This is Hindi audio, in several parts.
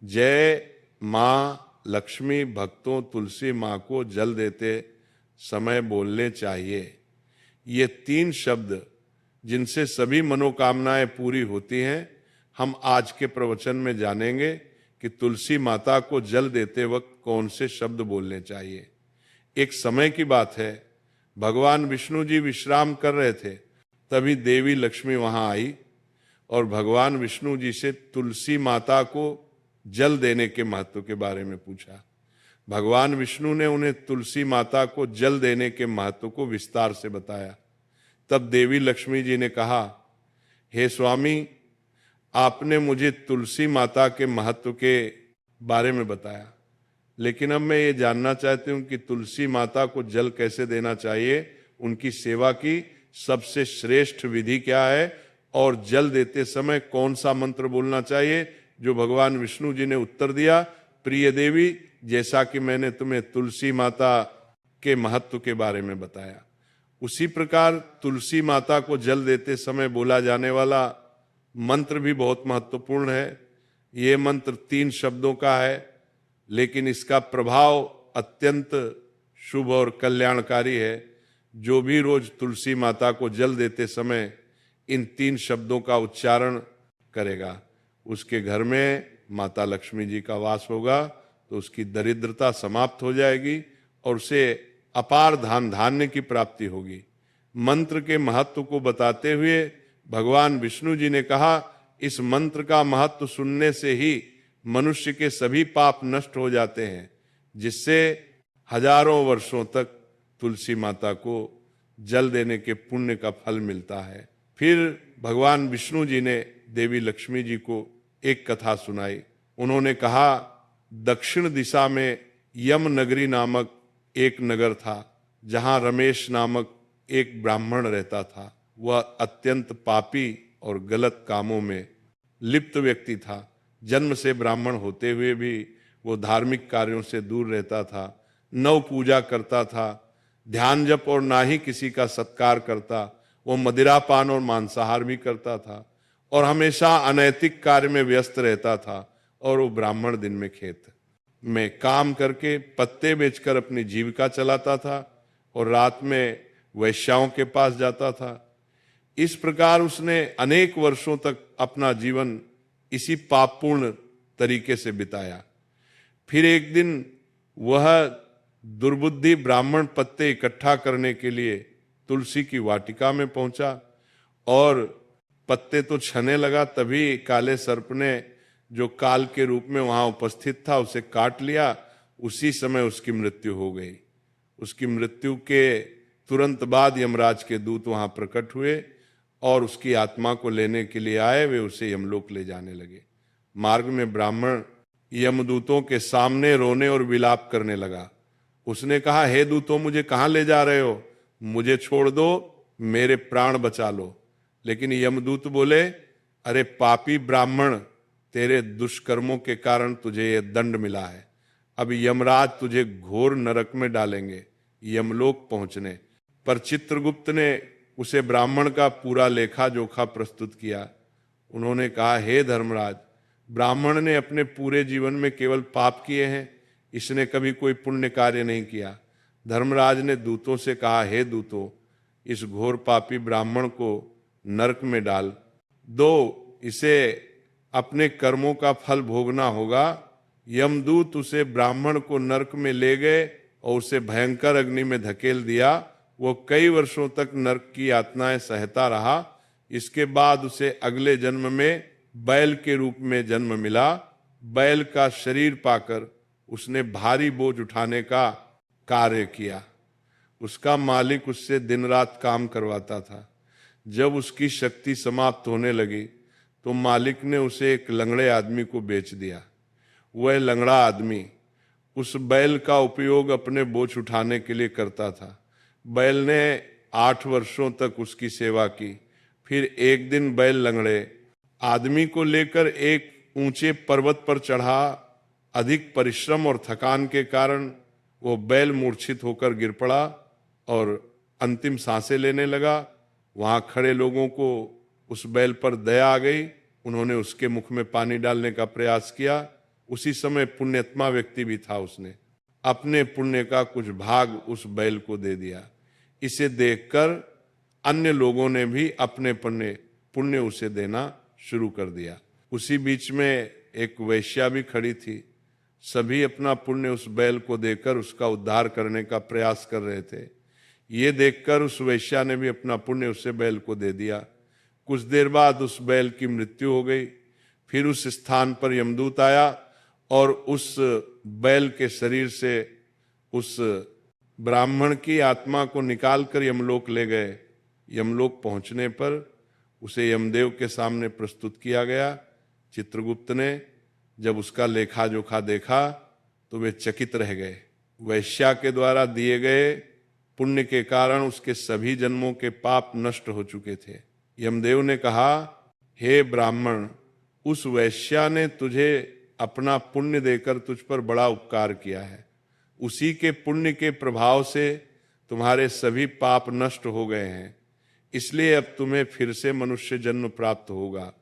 जय माँ लक्ष्मी भक्तों तुलसी माँ को जल देते समय बोलने चाहिए। ये 3 शब्द जिनसे सभी मनोकामनाएं पूरी होती हैं, हम आज के प्रवचन में जानेंगे कि तुलसी माता को जल देते वक्त कौन से शब्द बोलने चाहिए। एक समय की बात है, भगवान विष्णु जी विश्राम कर रहे थे, तभी देवी लक्ष्मी वहां आई और भगवान विष्णु जी से तुलसी माता को जल देने के महत्व के बारे में पूछा। भगवान विष्णु ने उन्हें तुलसी माता को जल देने के महत्व को विस्तार से बताया। तब देवी लक्ष्मी जी ने कहा, हे स्वामी, आपने मुझे तुलसी माता के महत्व के बारे में बताया, लेकिन अब मैं ये जानना चाहती हूँ कि तुलसी माता को जल कैसे देना चाहिए, उनकी सेवा की सबसे श्रेष्ठ विधि क्या है और जल देते समय कौन सा मंत्र बोलना चाहिए। जो भगवान विष्णु जी ने उत्तर दिया, प्रिय देवी, जैसा कि मैंने तुम्हें तुलसी माता के महत्व के बारे में बताया, उसी प्रकार तुलसी माता को जल देते समय बोला जाने वाला मंत्र भी बहुत महत्वपूर्ण है। ये मंत्र 3 शब्दों का है, लेकिन इसका प्रभाव अत्यंत शुभ और कल्याणकारी है। जो भी रोज तुलसी माता को जल देते समय इन 3 शब्दों का उच्चारण करेगा, उसके घर में माता लक्ष्मी जी का वास होगा, तो उसकी दरिद्रता समाप्त हो जाएगी और उसे अपार धन धान्य की प्राप्ति होगी। मंत्र के महत्व को बताते हुए भगवान विष्णु जी ने कहा, इस मंत्र का महत्व सुनने से ही मनुष्य के सभी पाप नष्ट हो जाते हैं, जिससे हजारों वर्षों तक तुलसी माता को जल देने के पुण्य का फल मिलता है। फिर भगवान विष्णु जी ने देवी लक्ष्मी जी को एक कथा सुनाई। उन्होंने कहा, दक्षिण दिशा में यम नगरी नामक एक नगर था, जहां रमेश नामक एक ब्राह्मण रहता था। वह अत्यंत पापी और गलत कामों में लिप्त व्यक्ति था। जन्म से ब्राह्मण होते हुए भी वो धार्मिक कार्यों से दूर रहता था, नव पूजा करता था, ध्यान जप और ना ही किसी का सत्कार करता। वो मदिरापान और मांसाहार भी करता था और हमेशा अनैतिक कार्य में व्यस्त रहता था। और वो ब्राह्मण दिन में खेत में काम करके पत्ते बेचकर अपनी जीविका चलाता था और रात में वैश्याओं के पास जाता था। इस प्रकार उसने अनेक वर्षों तक अपना जीवन इसी पापपूर्ण तरीके से बिताया। फिर एक दिन वह दुर्बुद्धि ब्राह्मण पत्ते इकट्ठा करने के लिए तुलसी की वाटिका में पहुंचा और पत्ते तो छने लगा। तभी काले सर्प ने, जो काल के रूप में वहां उपस्थित था, उसे काट लिया। उसी समय उसकी मृत्यु हो गई। उसकी मृत्यु के तुरंत बाद यमराज के दूत वहां प्रकट हुए और उसकी आत्मा को लेने के लिए आए। वे उसे यमलोक ले जाने लगे। मार्ग में ब्राह्मण यमदूतों के सामने रोने और विलाप करने लगा। उसने कहा, हे दूतों, मुझे कहाँ ले जा रहे हो? मुझे छोड़ दो, मेरे प्राण बचा लो। लेकिन यमदूत बोले, अरे पापी ब्राह्मण, तेरे दुष्कर्मों के कारण तुझे यह दंड मिला है। अब यमराज तुझे घोर नरक में डालेंगे यमलोक पहुंचने पर। चित्रगुप्त ने उसे ब्राह्मण का पूरा लेखा जोखा प्रस्तुत किया। उन्होंने कहा, हे धर्मराज, ब्राह्मण ने अपने पूरे जीवन में केवल पाप किए हैं, इसने कभी कोई पुण्य कार्य नहीं किया। धर्मराज ने दूतों से कहा, हे दूतों, इस घोर पापी ब्राह्मण को नरक में डाल दो, इसे अपने कर्मों का फल भोगना होगा। यमदूत उसे ब्राह्मण को नरक में ले गए और उसे भयंकर अग्नि में धकेल दिया। वो कई वर्षों तक नरक की यातनाएं सहता रहा। इसके बाद उसे अगले जन्म में बैल के रूप में जन्म मिला। बैल का शरीर पाकर उसने भारी बोझ उठाने का कार्य किया। उसका मालिक उससे दिन रात काम करवाता था। जब उसकी शक्ति समाप्त होने लगी तो मालिक ने उसे एक लंगड़े आदमी को बेच दिया। वह लंगड़ा आदमी उस बैल का उपयोग अपने बोझ उठाने के लिए करता था। बैल ने 8 वर्षों तक उसकी सेवा की। फिर एक दिन बैल लंगड़े आदमी को लेकर एक ऊंचे पर्वत पर चढ़ा। अधिक परिश्रम और थकान के कारण वो बैल मूर्छित होकर गिर पड़ा और अंतिम सांसें लेने लगा। वहां खड़े लोगों को उस बैल पर दया आ गई। उन्होंने उसके मुख में पानी डालने का प्रयास किया। उसी समय पुण्यात्मा व्यक्ति भी था, उसने अपने पुण्य का कुछ भाग उस बैल को दे दिया। इसे देखकर अन्य लोगों ने भी अपने पुण्य उसे देना शुरू कर दिया। उसी बीच में एक वैश्या भी खड़ी थी। सभी अपना पुण्य उस बैल को देकर उसका उद्धार करने का प्रयास कर रहे थे। ये देखकर उस वैश्या ने भी अपना पुण्य उसे बैल को दे दिया। कुछ देर बाद उस बैल की मृत्यु हो गई। फिर उस स्थान पर यमदूत आया और उस बैल के शरीर से उस ब्राह्मण की आत्मा को निकालकर यमलोक ले गए। यमलोक पहुंचने पर उसे यमदेव के सामने प्रस्तुत किया गया। चित्रगुप्त ने जब उसका लेखा जोखा देखा तो वे चकित रह गए। वैश्या के द्वारा दिए गए पुण्य के कारण उसके सभी जन्मों के पाप नष्ट हो चुके थे। यमदेव ने कहा, हे ब्राह्मण, उस वैश्या ने तुझे अपना पुण्य देकर तुझ पर बड़ा उपकार किया है। उसी के पुण्य के प्रभाव से तुम्हारे सभी पाप नष्ट हो गए हैं, इसलिए अब तुम्हें फिर से मनुष्य जन्म प्राप्त होगा।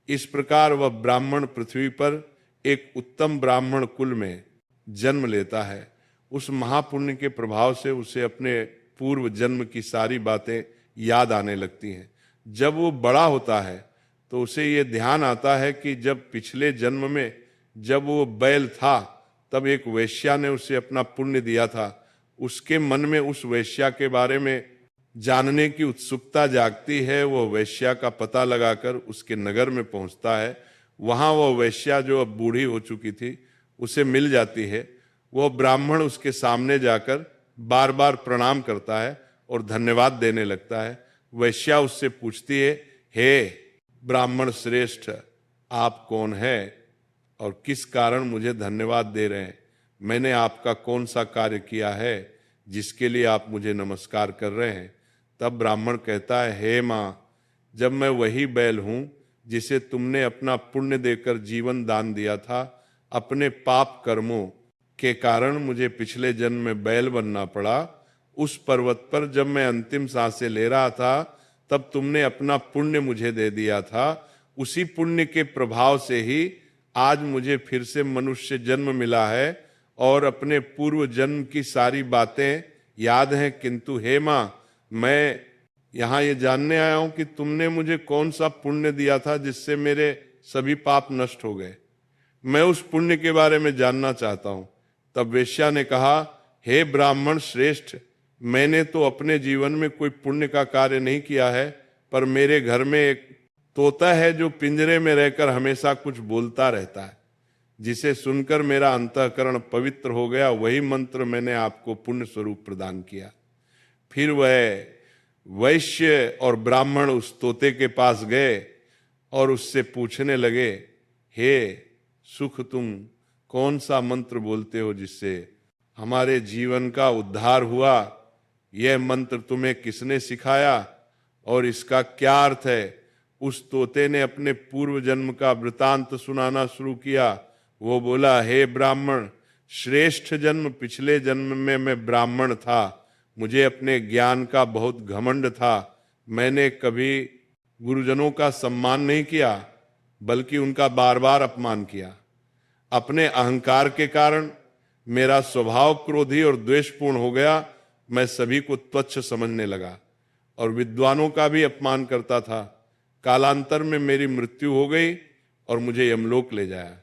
इस प्रकार वह ब्राह्मण पृथ्वी पर एक उत्तम ब्राह्मण कुल में जन्म लेता है। उस महापुण्य के प्रभाव से उसे अपने पूर्व जन्म की सारी बातें याद आने लगती हैं। जब वो बड़ा होता है तो उसे ये ध्यान आता है कि जब पिछले जन्म में जब वो बैल था तब एक वैश्या ने उसे अपना पुण्य दिया था। उसके मन में उस वैश्या के बारे में जानने की उत्सुकता जागती है। वह वैश्या का पता लगाकर उसके नगर में पहुंचता है। वहां वह वैश्या जो अब बूढ़ी हो चुकी थी उसे मिल जाती है। वह ब्राह्मण उसके सामने जाकर बार बार प्रणाम करता है और धन्यवाद देने लगता है। वैश्या उससे पूछती है, हे ब्राह्मण श्रेष्ठ, आप कौन है और किस कारण मुझे धन्यवाद दे रहे हैं? मैंने आपका कौन सा कार्य किया है जिसके लिए आप मुझे नमस्कार कर रहे हैं? तब ब्राह्मण कहता है, हे माँ, जब मैं वही बैल हूं जिसे तुमने अपना पुण्य देकर जीवन दान दिया था, अपने पाप कर्मों के कारण मुझे पिछले जन्म में बैल बनना पड़ा। उस पर्वत पर जब मैं अंतिम सांसें ले रहा था तब तुमने अपना पुण्य मुझे दे दिया था। उसी पुण्य के प्रभाव से ही आज मुझे फिर से मनुष्य जन्म मिला है और अपने पूर्व जन्म की सारी बातें याद हैं। किंतु हे माँ, मैं यहाँ ये जानने आया हूं कि तुमने मुझे कौन सा पुण्य दिया था जिससे मेरे सभी पाप नष्ट हो गए। मैं उस पुण्य के बारे में जानना चाहता हूं। तब वेश्या ने कहा, हे ब्राह्मण श्रेष्ठ, मैंने तो अपने जीवन में कोई पुण्य का कार्य नहीं किया है, पर मेरे घर में एक तोता है जो पिंजरे में रहकर हमेशा कुछ बोलता रहता है, जिसे सुनकर मेरा अंतःकरण पवित्र हो गया। वही मंत्र मैंने आपको पुण्य स्वरूप प्रदान किया। फिर वह वैश्य और ब्राह्मण उस तोते के पास गए और उससे पूछने लगे, हे सुख, तुम कौन सा मंत्र बोलते हो जिससे हमारे जीवन का उद्धार हुआ? यह मंत्र तुम्हें किसने सिखाया और इसका क्या अर्थ है? उस तोते ने अपने पूर्व जन्म का वृतांत सुनाना शुरू किया। वो बोला, हे ब्राह्मण श्रेष्ठ, जन्म पिछले जन्म में मैं ब्राह्मण था। मुझे अपने ज्ञान का बहुत घमंड था। मैंने कभी गुरुजनों का सम्मान नहीं किया, बल्कि उनका बार बार अपमान किया। अपने अहंकार के कारण मेरा स्वभाव क्रोधी और द्वेषपूर्ण हो गया। मैं सभी को तुच्छ समझने लगा और विद्वानों का भी अपमान करता था। कालांतर में मेरी मृत्यु हो गई और मुझे यमलोक ले जाया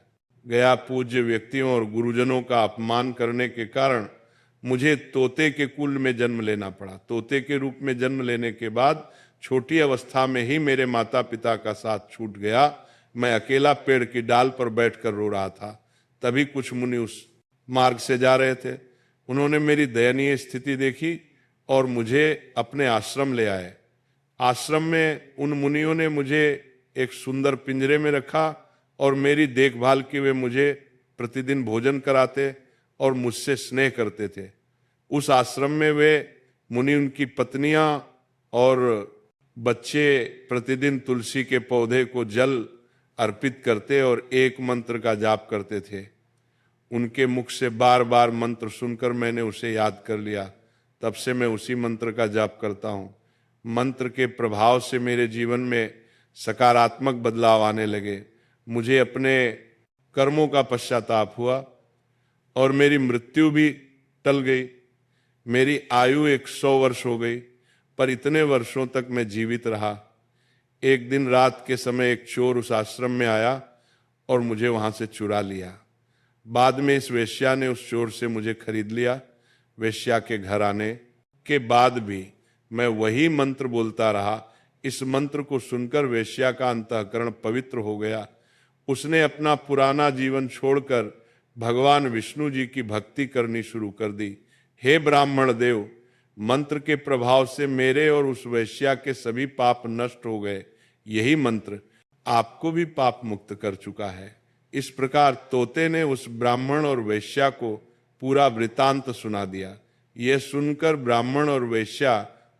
गया। पूज्य व्यक्तियों और गुरुजनों का अपमान करने के कारण मुझे तोते के कुल में जन्म लेना पड़ा। तोते के रूप में जन्म लेने के बाद छोटी अवस्था में ही मेरे माता पिता का साथ छूट गया। मैं अकेला पेड़ की डाल पर बैठकर रो रहा था। तभी कुछ मुनि उस मार्ग से जा रहे थे। उन्होंने मेरी दयनीय स्थिति देखी और मुझे अपने आश्रम ले आए। आश्रम में उन मुनियों ने मुझे एक सुंदर पिंजरे में रखा और मेरी देखभाल की वे मुझे प्रतिदिन भोजन कराते और मुझसे स्नेह करते थे। उस आश्रम में वे मुनि, उनकी पत्नियां और बच्चे प्रतिदिन तुलसी के पौधे को जल अर्पित करते और एक मंत्र का जाप करते थे। उनके मुख से बार बार मंत्र सुनकर मैंने उसे याद कर लिया। तब से मैं उसी मंत्र का जाप करता हूँ। मंत्र के प्रभाव से मेरे जीवन में सकारात्मक बदलाव आने लगे। मुझे अपने कर्मों का पश्चाताप हुआ और मेरी मृत्यु भी टल गई। मेरी आयु 100 वर्ष हो गई, पर इतने वर्षों तक मैं जीवित रहा। एक दिन रात के समय एक चोर उस आश्रम में आया और मुझे वहां से चुरा लिया। बाद में इस वेश्या ने उस चोर से मुझे खरीद लिया। वेश्या के घर आने के बाद भी मैं वही मंत्र बोलता रहा। इस मंत्र को सुनकर वेश्या का अंतःकरण पवित्र हो गया। उसने अपना पुराना जीवन छोड़कर भगवान विष्णु जी की भक्ति करनी शुरू कर दी। हे ब्राह्मण देव, मंत्र के प्रभाव से मेरे और उस वेश्या के सभी पाप नष्ट हो गए। यही मंत्र आपको भी पाप मुक्त कर चुका है। इस प्रकार तोते ने उस ब्राह्मण और वेश्या को पूरा वृतांत सुना दिया। यह सुनकर ब्राह्मण और वेश्या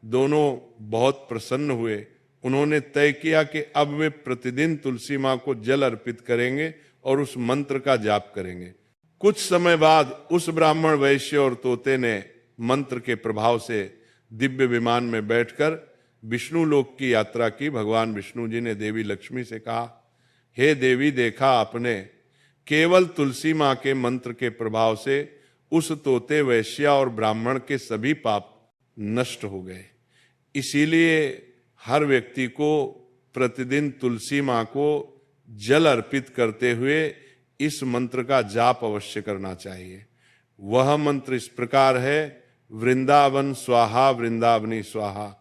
दोनों बहुत प्रसन्न हुए। उन्होंने तय किया कि अब वे प्रतिदिन तुलसी माँ को जल अर्पित करेंगे और उस मंत्र का जाप करेंगे। कुछ समय बाद उस ब्राह्मण, वैश्य और तोते ने मंत्र के प्रभाव से दिव्य विमान में बैठकर विष्णु लोक की यात्रा की। भगवान विष्णु जी ने देवी लक्ष्मी से कहा, हे देवी, देखा आपने, केवल तुलसी माँ के मंत्र के प्रभाव से उस तोते, वैश्या और ब्राह्मण के सभी पाप नष्ट हो गए। इसीलिए हर व्यक्ति को प्रतिदिन तुलसी माँ को जल अर्पित करते हुए इस मंत्र का जाप अवश्य करना चाहिए। वह मंत्र इस प्रकार है, वृंदावन स्वाहा वृंदावनी स्वाहा।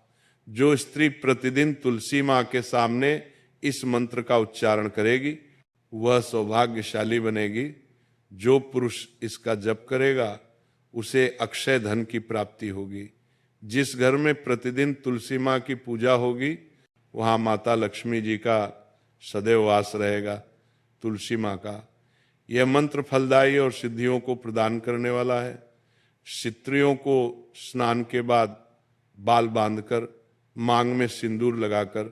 जो स्त्री प्रतिदिन तुलसी माँ के सामने इस मंत्र का उच्चारण करेगी वह सौभाग्यशाली बनेगी। जो पुरुष इसका जप करेगा उसे अक्षय धन की प्राप्ति होगी। जिस घर में प्रतिदिन तुलसी माँ की पूजा होगी वहाँ माता लक्ष्मी जी का सदैव वास रहेगा। तुलसी माँ का यह मंत्र फलदायी और सिद्धियों को प्रदान करने वाला है। स्त्रियों को स्नान के बाद बाल बांधकर, मांग में सिंदूर लगाकर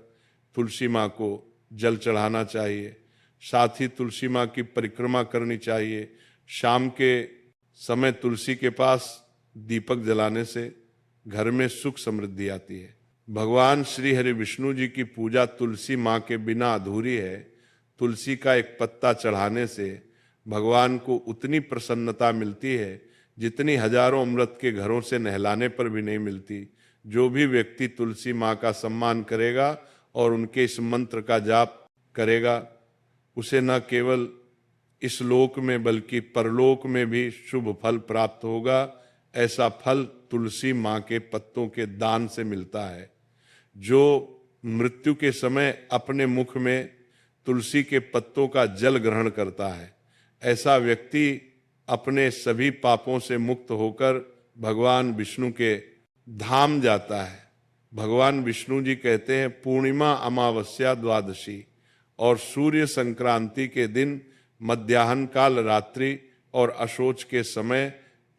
तुलसी माँ को जल चढ़ाना चाहिए। साथ ही तुलसी माँ की परिक्रमा करनी चाहिए। शाम के समय तुलसी के पास दीपक जलाने से घर में सुख समृद्धि आती है। भगवान श्री हरि विष्णु जी की पूजा तुलसी माँ के बिना अधूरी है। तुलसी का एक पत्ता चढ़ाने से भगवान को उतनी प्रसन्नता मिलती है जितनी हजारों अमृत के घरों से नहलाने पर भी नहीं मिलती। जो भी व्यक्ति तुलसी माँ का सम्मान करेगा और उनके इस मंत्र का जाप करेगा उसे न केवल इस लोक में बल्कि परलोक में भी शुभ फल प्राप्त होगा। ऐसा फल तुलसी माँ के पत्तों के दान से मिलता है। जो मृत्यु के समय अपने मुख में तुलसी के पत्तों का जल ग्रहण करता है, ऐसा व्यक्ति अपने सभी पापों से मुक्त होकर भगवान विष्णु के धाम जाता है। भगवान विष्णु जी कहते हैं, पूर्णिमा अमावस्या द्वादशी और सूर्य संक्रांति के दिन मध्याह्न काल रात्रि और अशोच के समय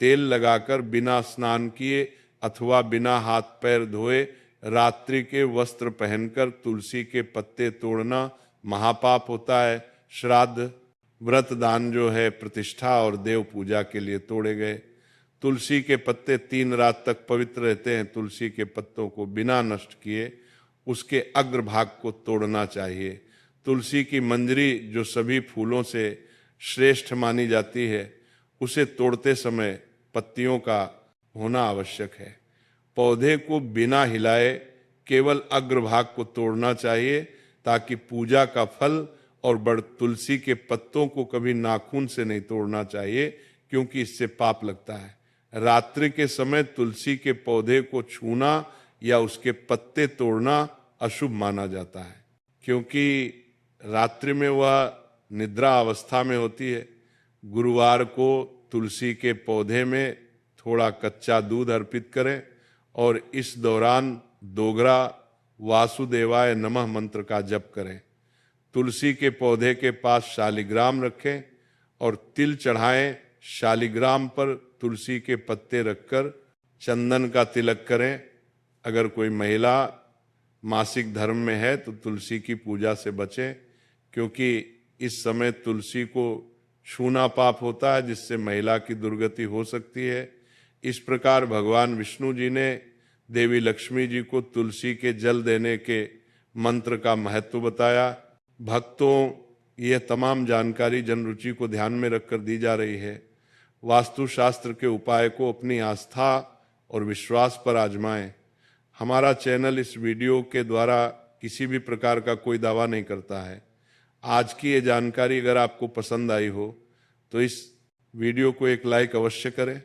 तेल लगाकर बिना स्नान किए अथवा बिना हाथ पैर धोए रात्रि के वस्त्र पहनकर तुलसी के पत्ते तोड़ना महापाप होता है। श्राद्ध, व्रत, दान जो है प्रतिष्ठा और देव पूजा के लिए तोड़े गए। तुलसी के पत्ते 3 रात तक पवित्र रहते हैं। तुलसी के पत्तों को बिना नष्ट किए उसके अग्रभाग को तोड़ना चाहिए। तुलसी की मंजरी जो सभी फूलों से श्रेष्ठ मानी जाती है, उसे तोड़ते समय पत्तियों का होना आवश्यक है। पौधे को बिना हिलाए केवल अग्रभाग को तोड़ना चाहिए ताकि पूजा का फल और तुलसी के पत्तों को कभी नाखून से नहीं तोड़ना चाहिए क्योंकि इससे पाप लगता है। रात्रि के समय तुलसी के पौधे को छूना या उसके पत्ते तोड़ना अशुभ माना जाता है क्योंकि रात्रि में वह निद्रा अवस्था में होती है। गुरुवार को तुलसी के पौधे में थोड़ा कच्चा दूध अर्पित करें और इस दौरान दोगरा वासुदेवाय नमः मंत्र का जप करें। तुलसी के पौधे के पास शालिग्राम रखें और तिल चढ़ाएं। शालिग्राम पर तुलसी के पत्ते रखकर चंदन का तिलक करें। अगर कोई महिला मासिक धर्म में है तो तुलसी की पूजा से बचें क्योंकि इस समय तुलसी को छूना पाप होता है जिससे महिला की दुर्गति हो सकती है। इस प्रकार भगवान विष्णु जी ने देवी लक्ष्मी जी को तुलसी के जल देने के मंत्र का महत्व बताया। भक्तों यह तमाम जानकारी जन रुचि को ध्यान में रखकर दी जा रही है। वास्तुशास्त्र के उपाय को अपनी आस्था और विश्वास पर आजमाएं। हमारा चैनल इस वीडियो के द्वारा किसी भी प्रकार का कोई दावा नहीं करता है। आज की ये जानकारी अगर आपको पसंद आई हो तो इस वीडियो को एक लाइक अवश्य करें।